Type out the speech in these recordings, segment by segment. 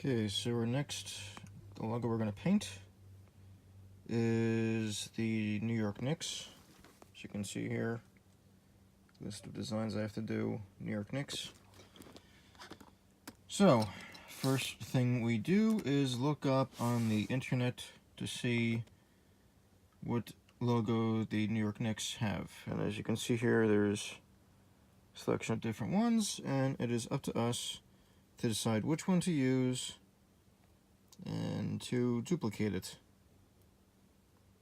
Okay, so the logo we're going to paint is the New York Knicks. As you can see here, list of designs I have to do, New York Knicks. So, first thing we do is look up on the internet to see what logo the New York Knicks have. And as you can see here, there's a selection of different ones, and it is up to us to decide which one to use and to duplicate it.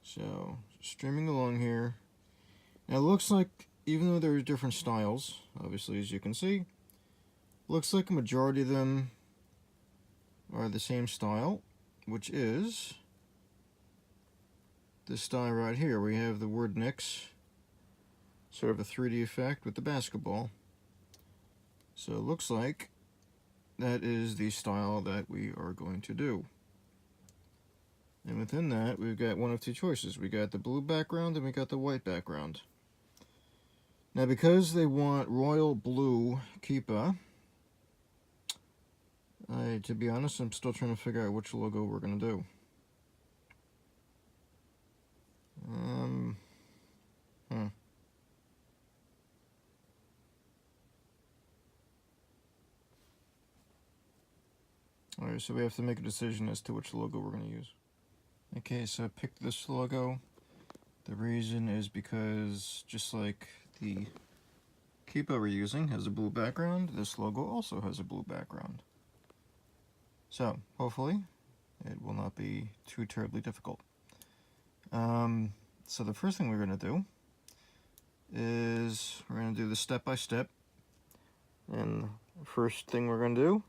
So, streaming along here. Now it looks like, even though there are different styles, obviously as you can see, looks like a majority of them are the same style, which is this style right here. We have the word Knicks, sort of a 3D effect with the basketball. So it looks like that is the style that we are going to do. And within that, we've got one of two choices. We got the blue background and we got the white background. Now, because they want royal blue Kippah, to be honest, I'm still trying to figure out which logo we're going to do. Alright, so we have to make a decision as to which logo we're going to use. Okay, so I picked this logo. The reason is because, just like the Kippah we're using has a blue background, this logo also has a blue background. So, hopefully, it will not be too terribly difficult. So the first thing we're going to do is we're going to do the step-by-step. And the first thing we're going to do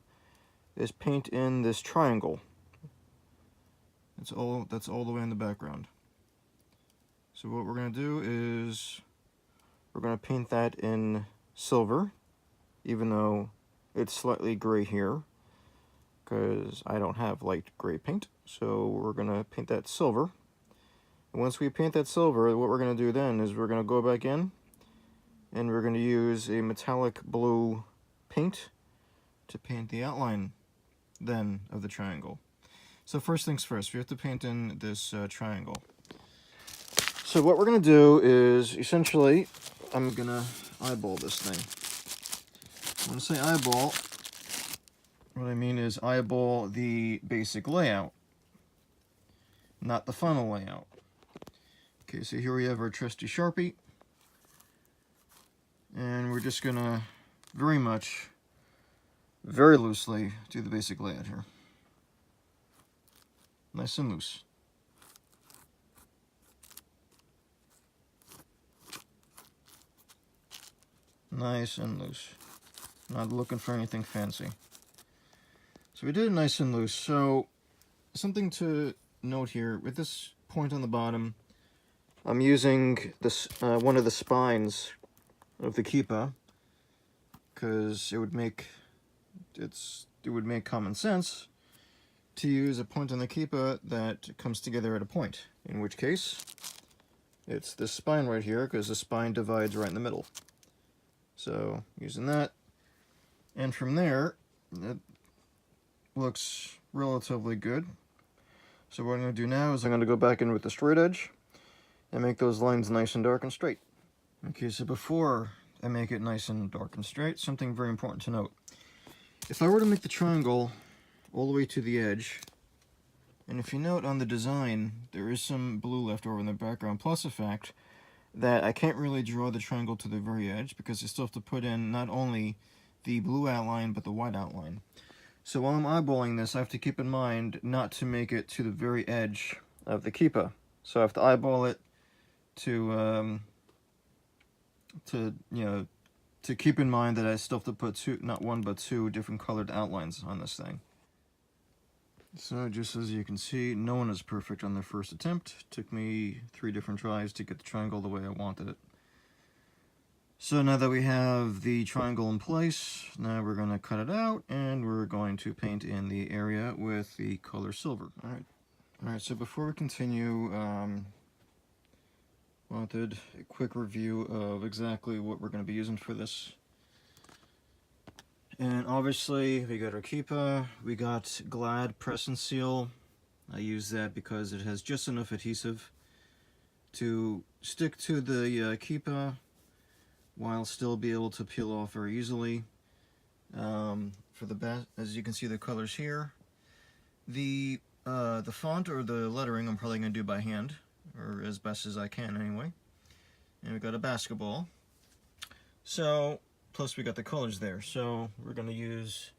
is paint in this triangle. That's all the way in the background. So what we're going to do is we're going to paint that in silver, even though it's slightly gray here, because I don't have light gray paint. So we're going to paint that silver. And once we paint that silver, what we're going to do then is we're going to go back in and we're going to use a metallic blue paint to paint the outline then of the triangle. So first things first, we have to paint in this triangle. So what we're going to do is, essentially, I'm going to eyeball this thing. When I say eyeball, what I mean is eyeball the basic layout, not the final layout. Okay, so here we have our trusty Sharpie. And we're just going to very loosely do the basic layout here. Nice and loose. Nice and loose. Not looking for anything fancy. So we did it nice and loose. So something to note here, with this point on the bottom, I'm using this one of the spines of the Kippah, because it would make common sense to use a point on the Kippah that comes together at a point, in which case it's this spine right here, because the spine divides right in the middle. So using that, and from there it looks relatively good. So what I'm going to do now is I'm going to go back in with the straight edge and make those lines nice and dark and straight. Okay, so before I make it nice and dark and straight, something very important to note. If I were to make the triangle all the way to the edge, and if you note on the design, there is some blue left over in the background, plus the fact that I can't really draw the triangle to the very edge, because I still have to put in not only the blue outline, but the white outline. So while I'm eyeballing this, I have to keep in mind not to make it to the very edge of the Kippah. So I have to eyeball it to keep in mind that I still have to put not one, but two different colored outlines on this thing. So just as you can see, no one is perfect on their first attempt. It took me 3 different tries to get the triangle the way I wanted it. So now that we have the triangle in place, now we're going to cut it out, and we're going to paint in the area with the color silver. Alright, so before we continue, wanted a quick review of exactly what we're going to be using for this. And obviously we got our Kippah, we got Glad Press and Seal. I use that because it has just enough adhesive to stick to the Kippah while still be able to peel off very easily. For the best, as you can see the colors here, the font or the lettering I'm probably going to do by hand, or as best as I can anyway. And we got a basketball. So, plus we got the colors there. So we're going to use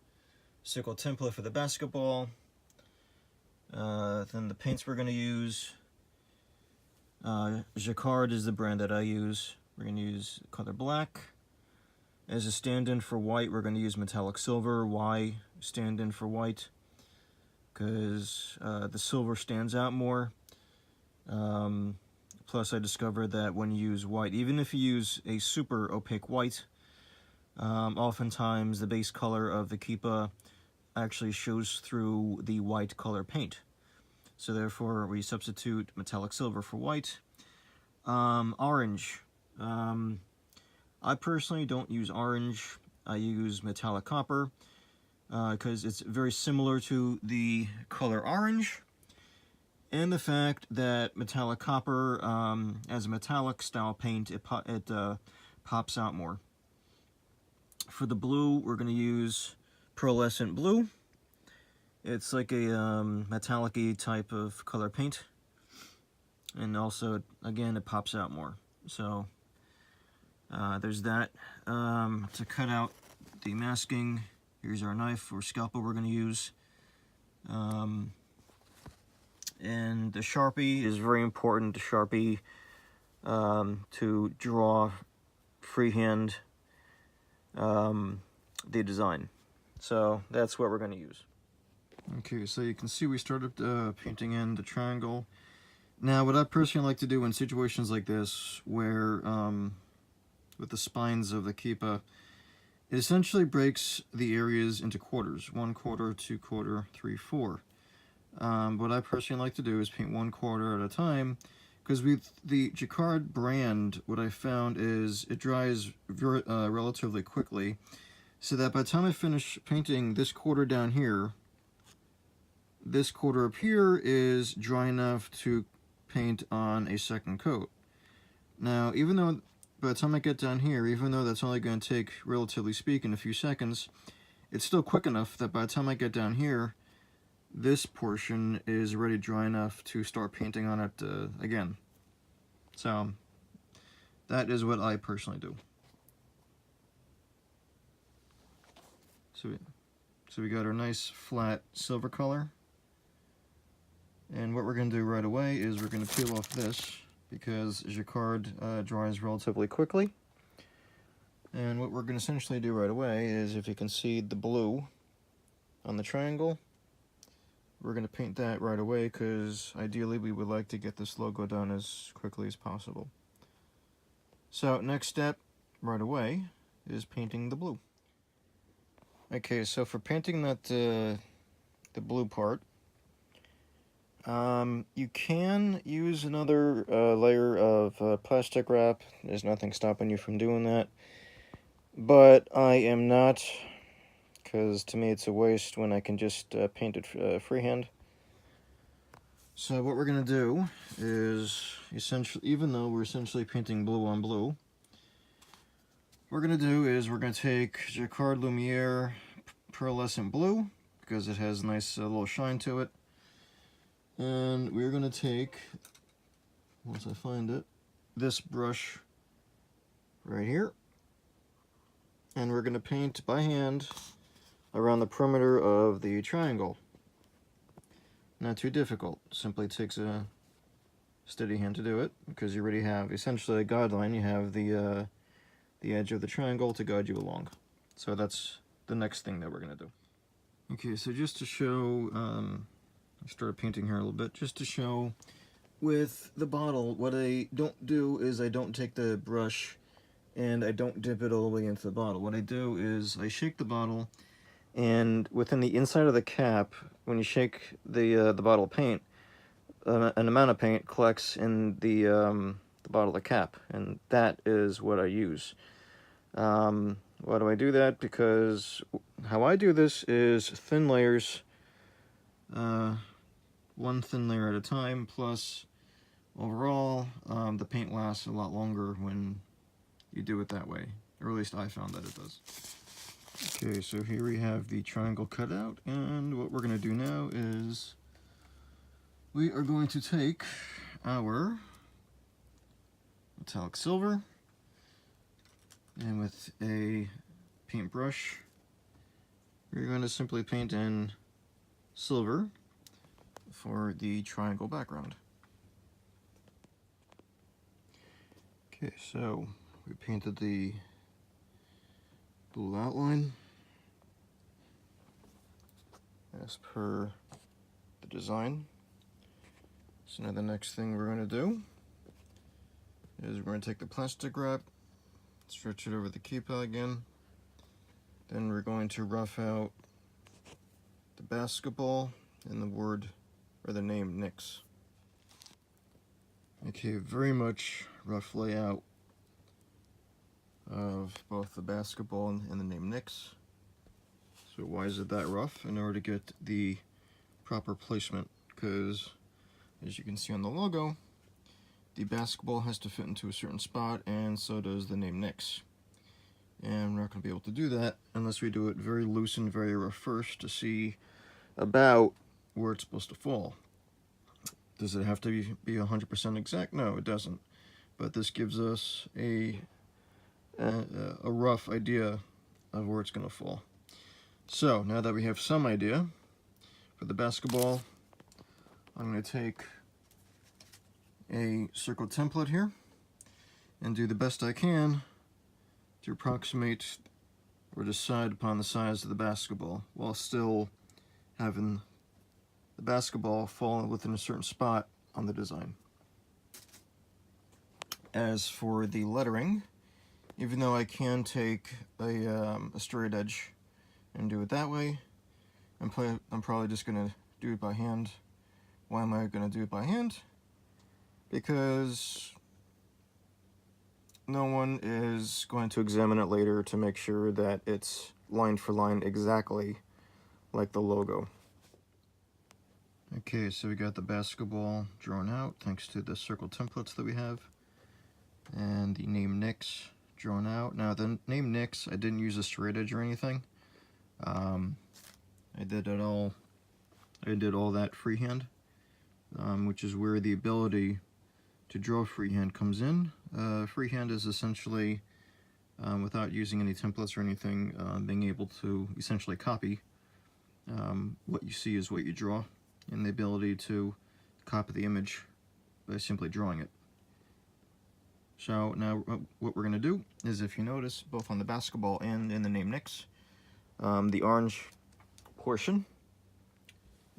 sickle template for the basketball. Then the paints we're going to use, Jacquard is the brand that I use. We're going to use color black. As a stand-in for white, we're going to use metallic silver. Why stand-in for white? Because the silver stands out more. Plus, I discovered that when you use white, even if you use a super opaque white, oftentimes the base color of the Kippah actually shows through the white color paint. So therefore, we substitute metallic silver for white. Orange. I personally don't use orange. I use metallic copper because it's very similar to the color orange. And the fact that metallic copper, as a metallic style paint, it pops out more. For the blue, we're going to use pearlescent blue. It's like a metallic-y type of color paint. And also, again, it pops out more. So, there's that. To cut out the masking, here's our knife or scalpel we're going to use. And the Sharpie is very important. The Sharpie to draw freehand the design. So that's what we're going to use. Okay, so you can see we started painting in the triangle. Now, what I personally like to do in situations like this, where with the spines of the Kippah, it essentially breaks the areas into quarters: 1 quarter, 2 quarter, 3, 4. What I personally like to do is paint 1 quarter at a time, because with the Jacquard brand, what I found is it dries relatively quickly, so that by the time I finish painting this quarter down here, this quarter up here is dry enough to paint on a second coat. Now, even though by the time I get down here, even though that's only going to take, relatively speaking, a few seconds, it's still quick enough that by the time I get down here, this portion is already dry enough to start painting on it again. So that is what I personally do. So we got our nice flat silver color. And what we're going to do right away is we're going to peel off this, because Jacquard dries relatively quickly. And what we're going to essentially do right away is, if you can see the blue on the triangle, we're going to paint that right away, because ideally we would like to get this logo done as quickly as possible. So next step right away is painting the blue. Okay, so for painting that the blue part, you can use another layer of plastic wrap. There's nothing stopping you from doing that, but I am not, because to me it's a waste when I can just paint it freehand. So what we're going to do is, essentially, even though we're essentially painting blue on blue, what we're going to do is we're going to take Jacquard Lumiere pearlescent blue, because it has a nice little shine to it. And we're going to take, once I find it, this brush right here. And we're going to paint by hand around the perimeter of the triangle. Not too difficult. Simply takes a steady hand to do it, because you already have essentially a guideline. You have the edge of the triangle to guide you along. So that's the next thing that we're going to do. Okay, so just to show, I started painting here a little bit, just to show with the bottle, what I don't do is I don't take the brush and I don't dip it all the way into the bottle. What I do is I shake the bottle, and within the inside of the cap, when you shake the bottle of paint, an amount of paint collects in the bottle of the cap, and that is what I use. Why do I do that? Because how I do this is thin layers, one thin layer at a time, plus overall the paint lasts a lot longer when you do it that way, or at least I found that it does. Okay, so here we have the triangle cut out, and what we're going to do now is we are going to take our metallic silver, and with a paintbrush we're going to simply paint in silver for the triangle background. Okay, so we painted the blue outline as per the design. So now the next thing we're going to do is we're going to take the plastic wrap, stretch it over the Kippah again, then we're going to rough out the basketball and the word or the name Knicks. Okay, very much rough layout of both the basketball and the name Knicks. So why is it that rough? In order to get the proper placement, because as you can see on the logo, the basketball has to fit into a certain spot, and so does the name Knicks. And we're not going to be able to do that unless we do it very loose and very rough first to see about where it's supposed to fall. Does it have to be 100% exact? No, it doesn't. But this gives us a rough idea of where it's going to fall. So now that we have some idea for the basketball, I'm going to take a circle template here and do the best I can to approximate or decide upon the size of the basketball while still having the basketball fall within a certain spot on the design. As for the lettering, even though I can take a straight edge and do it that way, I'm probably just going to do it by hand. Why am I going to do it by hand? Because no one is going to examine it later to make sure that it's line for line exactly like the logo. Okay, so we got the basketball drawn out thanks to the circle templates that we have, and the name Knicks drawn out. Now the name Knicks, I didn't use a straight edge or anything. I did all that freehand, which is where the ability to draw freehand comes in. Freehand is essentially, without using any templates or anything, being able to essentially copy what you see is what you draw, and the ability to copy the image by simply drawing it. So now what we're going to do is, if you notice, both on the basketball and in the name Knicks, the orange portion.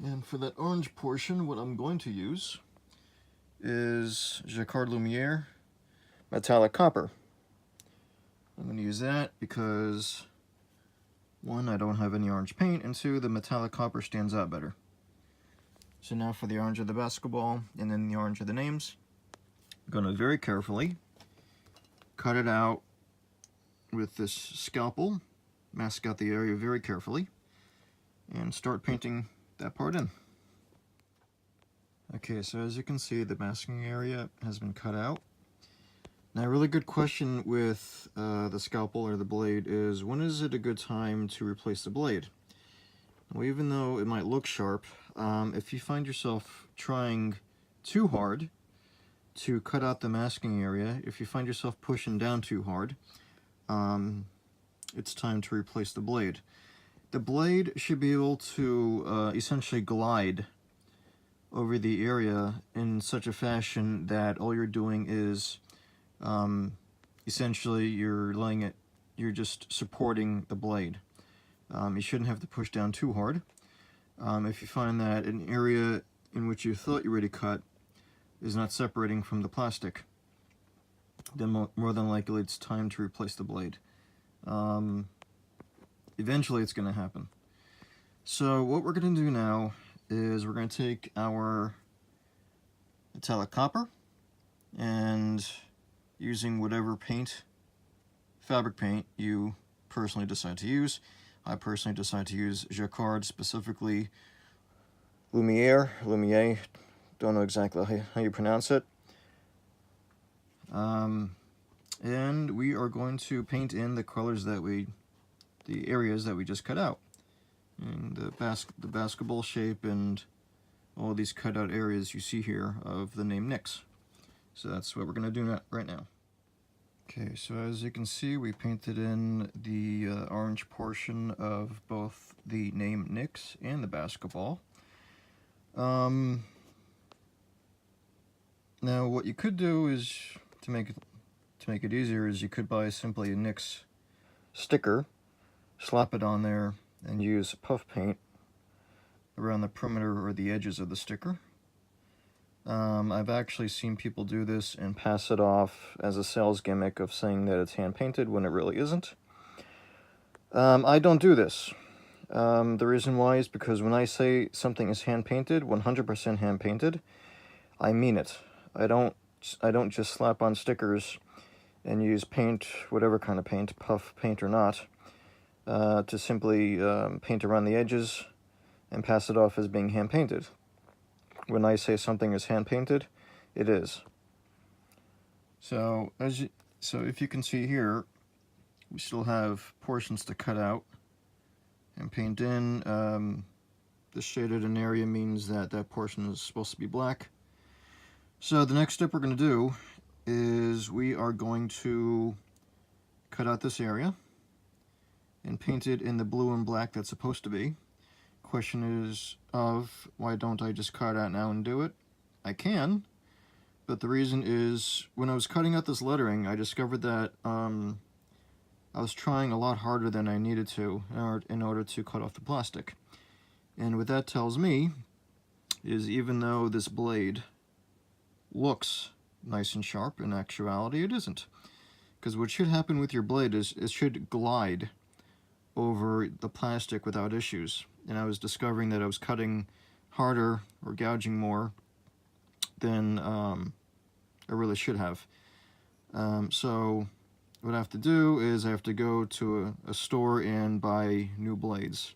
And for that orange portion, what I'm going to use is Jacquard Lumiere metallic copper. I'm going to use that because, one, I don't have any orange paint, and two, the metallic copper stands out better. So now for the orange of the basketball and then the orange of the names, I'm going to very carefully cut it out with this scalpel, mask out the area very carefully, and start painting that part in. Okay, so as you can see, the masking area has been cut out. Now, a really good question with the scalpel or the blade is, when is it a good time to replace the blade? Well, even though it might look sharp, if you find yourself trying too hard to cut out the masking area, if you find yourself pushing down too hard, it's time to replace the blade. The blade should be able to essentially glide over the area in such a fashion that all you're doing is essentially you're just supporting the blade. You shouldn't have to push down too hard. If you find that an area in which you thought you were ready to cut is not separating from the plastic, then more than likely it's time to replace the blade. Eventually it's going to happen. So what we're going to do now is we're going to take our metallic copper, and using whatever paint, fabric paint, you personally decide to use. I personally decide to use Jacquard, specifically Lumiere, don't know exactly how you pronounce it. And we are going to paint in the colors the areas that we just cut out. And the basketball shape and all these cut out areas you see here of the name Knicks. So that's what we're going to do right now. Okay, so as you can see, we painted in the orange portion of both the name Knicks and the basketball. Now what you could do is, to make it easier, is you could buy simply a Knicks sticker, slap it on there, and use puff paint around the perimeter or the edges of the sticker. I've actually seen people do this and pass it off as a sales gimmick of saying that it's hand-painted when it really isn't. I don't do this. The reason why is because when I say something is hand-painted, 100% hand-painted, I mean it. I don't just slap on stickers and use paint, whatever kind of paint, puff paint or not, to simply paint around the edges and pass it off as being hand-painted. When I say something is hand-painted, it is. So if you can see here, we still have portions to cut out and paint in. The shaded in area means that that portion is supposed to be black. So the next step we're going to do is we are going to cut out this area and paint it in the blue and black that's supposed to be. Question is why don't I just cut out now and do it? I can, but the reason is when I was cutting out this lettering, I discovered that I was trying a lot harder than I needed to in order to cut off the plastic. And what that tells me is, even though this blade looks nice and sharp, in actuality it isn't. Because what should happen with your blade is it should glide over the plastic without issues. And I was discovering that I was cutting harder or gouging more than I really should have. So what I have to do is I have to go to a store and buy new blades,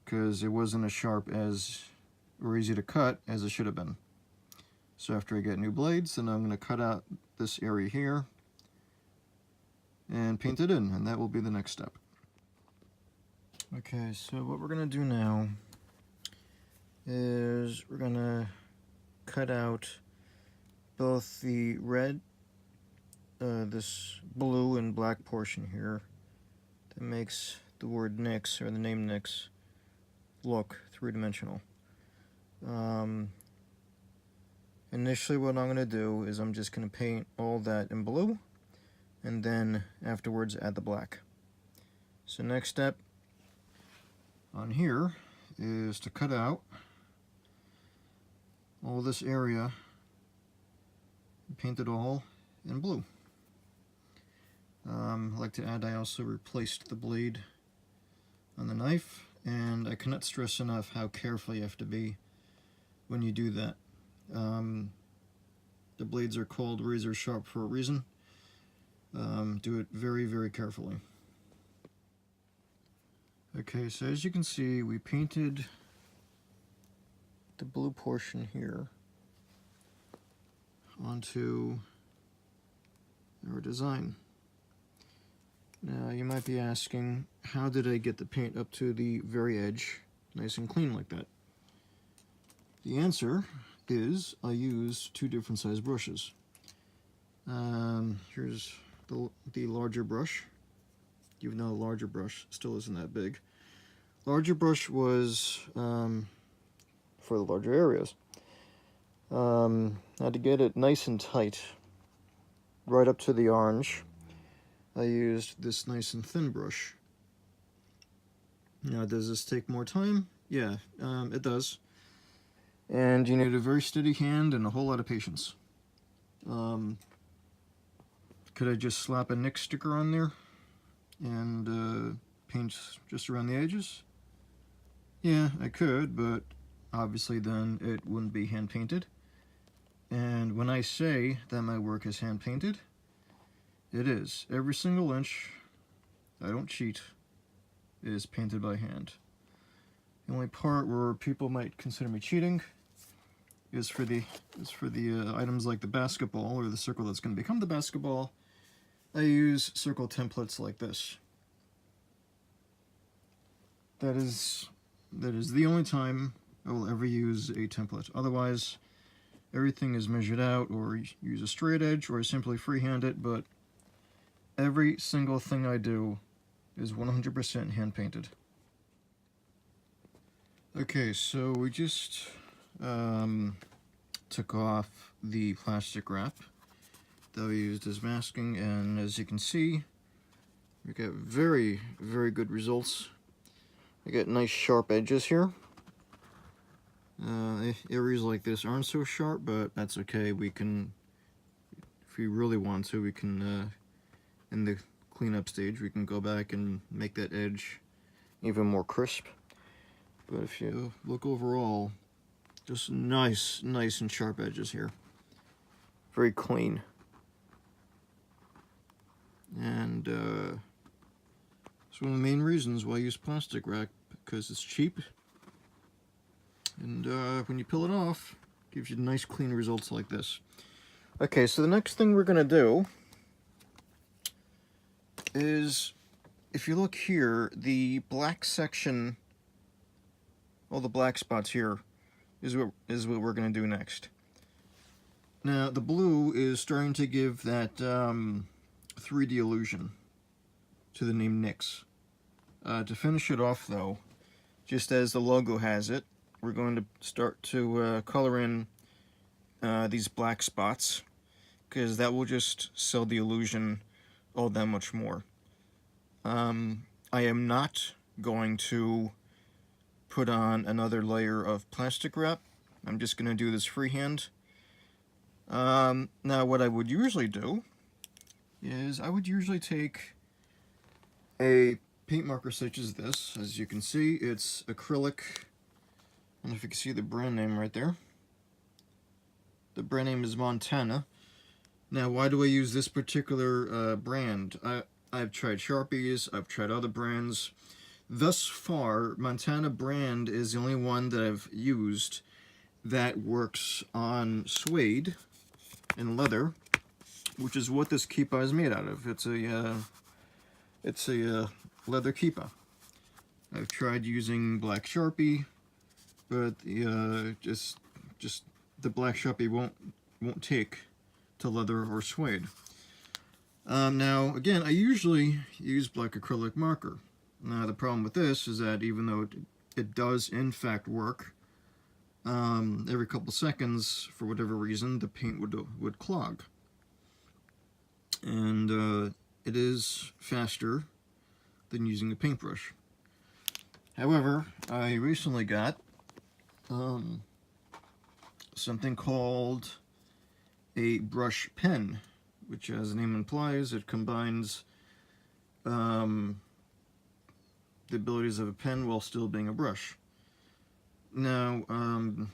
because it wasn't as sharp or easy to cut as it should have been. So after I get new blades, then I'm going to cut out this area here and paint it in, and that will be the next step. Okay, so what we're going to do now is we're going to cut out both the red, this blue and black portion here that makes the word Knicks, or the name Knicks, look three-dimensional. Initially what I'm going to do is I'm just going to paint all that in blue, and then afterwards add the black. So next step on here is to cut out all this area and paint it all in blue. I'd like to add, I also replaced the blade on the knife, and I cannot stress enough how careful you have to be when you do that. The blades are called razor sharp for a reason. Do it very, very carefully. Okay, so as you can see, we painted the blue portion here onto our design. Now you might be asking, how did I get the paint up to the very edge nice and clean like that? The answer is I use two different size brushes. Here's the larger brush, even though the larger brush still isn't that big. Larger brush was for the larger areas. Now to get it nice and tight, right up to the orange, I used this nice and thin brush. Now, does this take more time? Yeah, it does. And you need a very steady hand and a whole lot of patience. Could I just slap a Knicks sticker on there and paint just around the edges? Yeah, I could, but obviously then it wouldn't be hand painted. And when I say that my work is hand painted, it is. Every single inch I don't cheat, is painted by hand. The only part where people might consider me cheating is for the items like the basketball or the circle that's going to become the basketball. I use circle templates like this. That is the only time I will ever use a template. Otherwise, everything is measured out, or use a straight edge, or simply freehand it, but every single thing I do is 100% hand painted. Okay, so we just took off the plastic wrap that we used as masking, and as you can see, we get very, very good results. I get nice sharp edges here. Areas like this aren't so sharp, but that's okay. We can, if we really want to, we can, in the cleanup stage, we can go back and make that edge even more crisp. But if you look overall, just nice and sharp edges here. Very clean. And it's one of the main reasons why I use plastic wrap, because it's cheap. And when you peel it off, it gives you nice clean results like this. Okay, so the next thing we're going to do is, if you look here, the black section, all the black spots here, is what we're going to do next. Now, the blue is starting to give that 3D illusion to the name Knicks. To finish it off, though, just as the logo has it, we're going to start to color in these black spots, because that will just sell the illusion all that much more. I am not going to put on another layer of plastic wrap. I'm just going to do this freehand. Now, what I would usually do is I would usually take a paint marker such as this. As you can see, it's acrylic. I don't know if you can see the brand name right there. The brand name is Montana. Now, why do I use this particular brand? I've tried Sharpies, I've tried other brands. Thus far, Montana brand is the only one that I've used that works on suede and leather, which is what this Kippah is made out of. It's a leather Kippah. I've tried using black Sharpie, but just the black Sharpie won't take to leather or suede. Now, again, I usually use black acrylic marker. Now, the problem with this is that even though it does in fact work, every couple seconds, for whatever reason, the paint would clog. And it is faster than using a paintbrush. However, I recently got something called a brush pen, which, as the name implies, it combines the abilities of a pen while still being a brush. Now,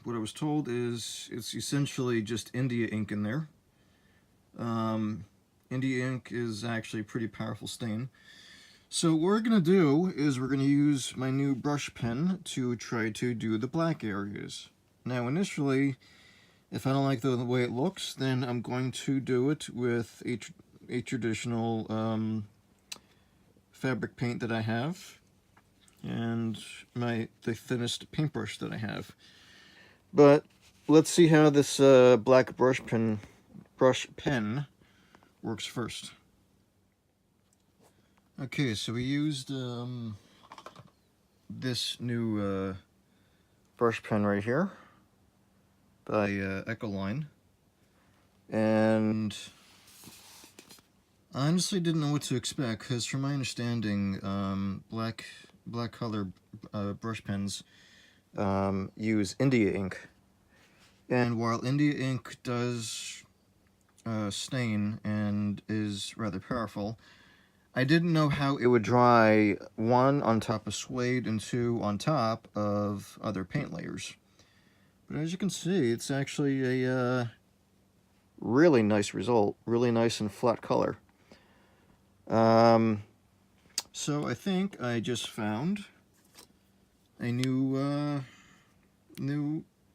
what I was told is it's essentially just India ink in there. India ink is actually a pretty powerful stain. So what we're going to do is we're going to use my new brush pen to try to do the black areas. Now, initially, if I don't like the way it looks, then I'm going to do it with a traditional fabric paint that I have, and the thinnest paintbrush that I have. But let's see how this black brush pen works first. Okay, so we used this new brush pen right here by Ecoline, and I honestly didn't know what to expect, because from my understanding, black color brush pens use India ink, and while India ink does stain and is rather powerful, I didn't know how it would dry, 1, on top of suede, and 2, on top of other paint layers. But as you can see, it's actually a really nice result, really nice and flat color. So I think I just found a new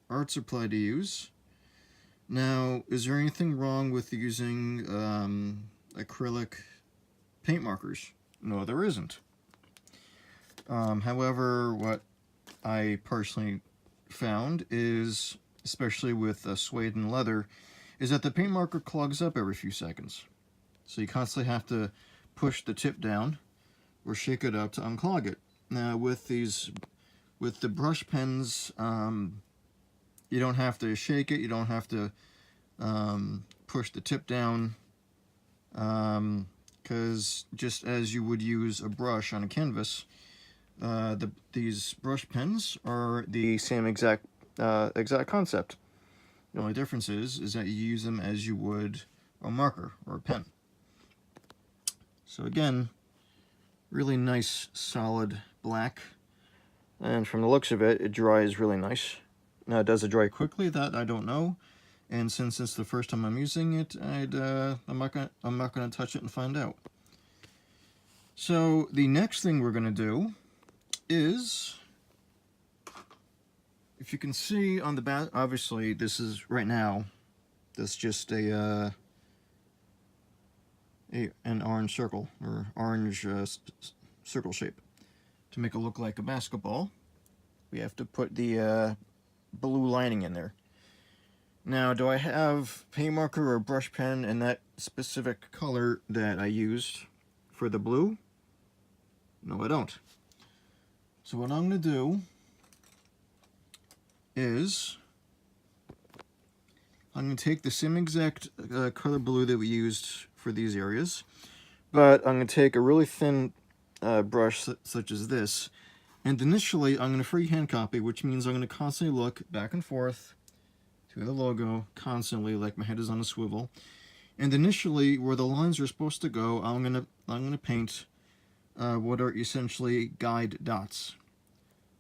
art supply to use. Now, is there anything wrong with using acrylic paint markers? No, there isn't. However, what I personally found is, especially with suede and leather, is that the paint marker clogs up every few seconds. So you constantly have to push the tip down or shake it up to unclog it. Now with the brush pens, you don't have to shake it, you don't have to push the tip down, because just as you would use a brush on a canvas, these brush pens are the same exact concept. The only difference is that you use them as you would a marker or a pen. So again, really nice solid black, and from the looks of it, it dries really nice. Now, does it dry quickly? That I don't know. And since it's the first time I'm using it, I'm not gonna touch it and find out. So the next thing we're gonna do is, if you can see on the back, obviously this is right now, that's just an orange circle or orange circle shape. To make it look like a basketball, we have to put the blue lining in there. Now, do I have paint marker or brush pen in that specific color that I used for the blue? No, I don't. So what I'm going to do is I'm going to take the same exact color blue that we used for these areas, but I'm going to take a really thin brush such as this, and initially I'm going to freehand copy, which means I'm going to constantly look back and forth to the logo constantly, like my head is on a swivel. And initially, where the lines are supposed to go, I'm gonna paint what are essentially guide dots.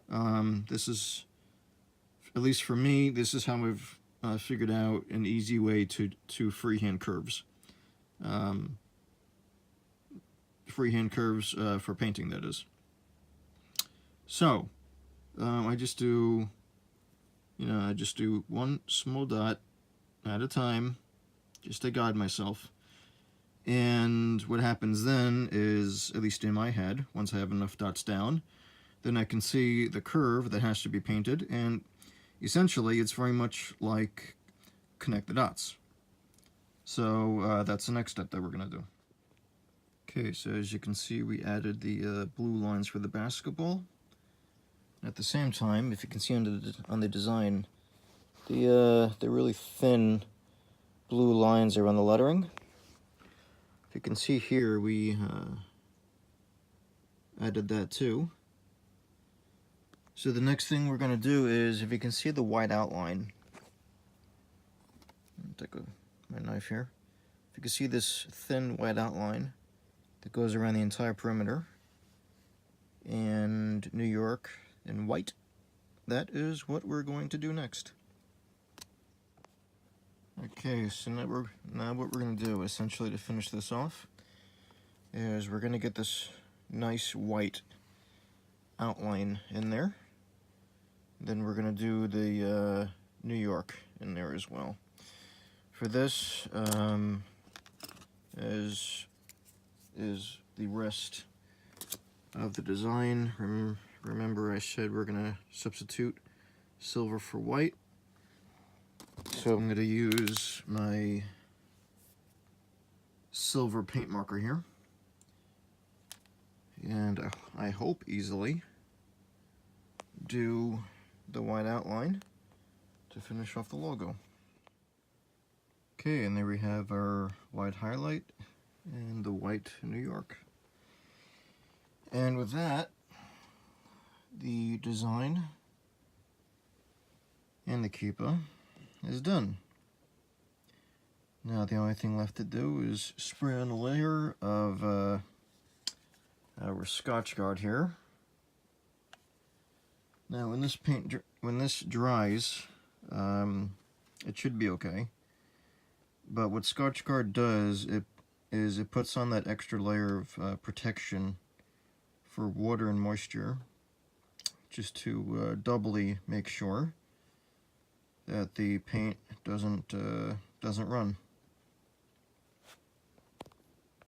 This is, at least for me, this is how I've figured out an easy way to freehand curves. Freehand curves for painting, that is. So I just do one small dot at a time, just to guide myself. And what happens then is, at least in my head, once I have enough dots down, then I can see the curve that has to be painted, and essentially it's very much like connect the dots. So that's the next step that we're going to do. Okay, so as you can see, we added the blue lines for the basketball. At the same time, if you can see on the design, the really thin blue lines are on the lettering. If you can see here, we added that too. So the next thing we're going to do is, if you can see the white outline, take my knife here. If you can see this thin white outline that goes around the entire perimeter, and New York in white, that is what we're going to do next. Okay, so now what we're going to do, essentially, to finish this off, is we're going to get this nice white outline in there. Then we're going to do the New York in there as well. For this, is the rest of the design. Remember I said we're going to substitute silver for white. So I'm going to use my silver paint marker here. And I hope easily do the white outline to finish off the logo. Okay, and there we have our white highlight and the white New York. And with that, the design and the Kippah is done. Now the only thing left to do is spray on a layer of our Scotch Guard here. Now when this dries, it should be okay. But what Scotch Guard does, it puts on that extra layer of protection for water and moisture, just to doubly make sure that the paint doesn't run.